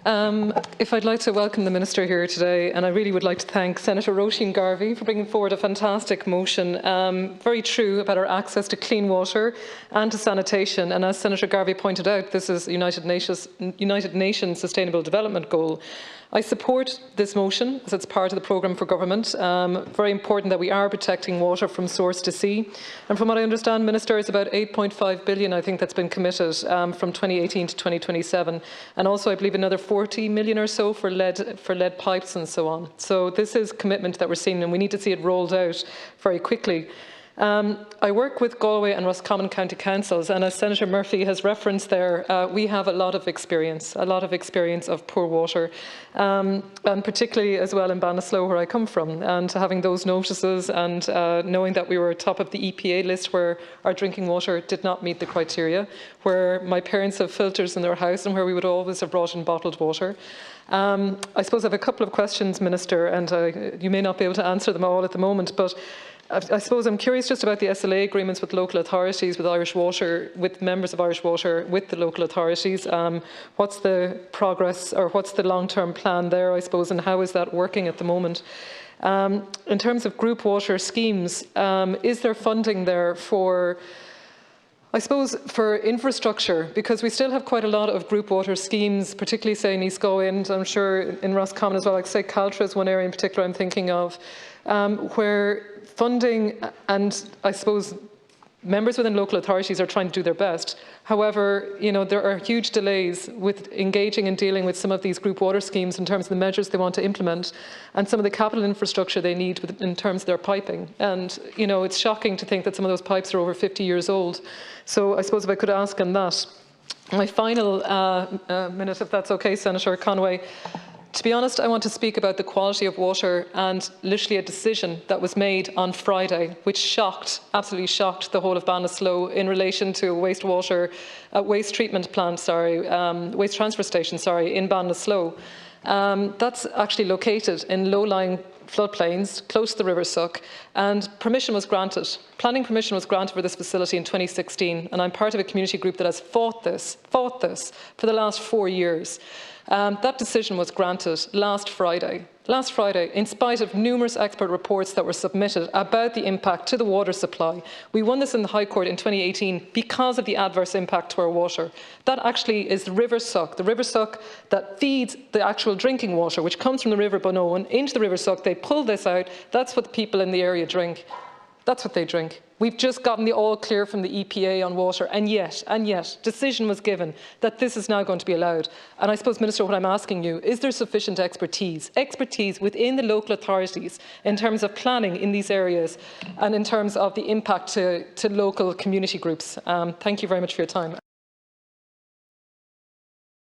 If I'd like to welcome the Minister here today, and I really would like to thank Senator Roisin Garvey for bringing forward a fantastic motion, very true about our access to clean water and to sanitation. And as Senator Garvey pointed out, this is a United Nations Sustainable Development Goal. I support this motion as it's part of the programme for government. Very important that we are protecting water from source to sea. And from what I understand, Minister, it's about 8.5 billion, I think, that's been committed from 2018 to 2027. And also, I believe, another 40 million or so for lead pipes and so on. So this is commitment that we're seeing, and we need to see it rolled out very quickly. I work with Galway and Roscommon County Councils, and as Senator Murphy has referenced there, we have a lot of experience of poor water, and particularly as well in Ballinasloe, where I come from, and having those notices and knowing that we were top of the EPA list where our drinking water did not meet the criteria, where my parents have filters in their house and where we would always have brought in bottled water. I suppose I have a couple of questions, Minister, and you may not be able to answer them all at the moment, but I suppose I'm curious just about the SLA agreements with local authorities, with Irish Water, with members of Irish Water, with the local authorities. What's the progress, or what's the long-term plan there, I suppose, and how is that working at the moment? In terms of group water schemes, is there funding there for, I suppose, for infrastructure, because we still have quite a lot of group water schemes, particularly, say, in East Galway, and I'm sure in Roscommon as well. Like, say, Caltra is one area in particular I'm thinking of, where funding and, I suppose, members within local authorities are trying to do their best. However, there are huge delays with engaging and dealing with some of these group water schemes in terms of the measures they want to implement and some of the capital infrastructure they need in terms of their piping. And, it's shocking to think that some of those pipes are over 50 years old. So I suppose if I could ask on that. My final minute, if that's okay, Senator Conway. To be honest, I want to speak about the quality of water and literally a decision that was made on Friday, which absolutely shocked the whole of Ballinasloe in relation to a waste transfer station, in Ballinasloe. That's actually located in low-lying floodplains close to the River Suck, and permission was granted. Planning permission was granted for this facility in 2016, and I'm part of a community group that has fought this for the last 4 years. That decision was granted last Friday, in spite of numerous expert reports that were submitted about the impact to the water supply. We won this in the High Court in 2018 because of the adverse impact to our water. That actually is the River Suck that feeds the actual drinking water, which comes from the River Bonoan into the River Suck. They pull this out. That's what the people in the area drink. That's what they drink. We've just gotten the all clear from the EPA on water, and yet, decision was given that this is now going to be allowed. And I suppose, Minister, what I'm asking you, is there sufficient expertise within the local authorities in terms of planning in these areas and in terms of the impact to local community groups? Thank you very much for your time.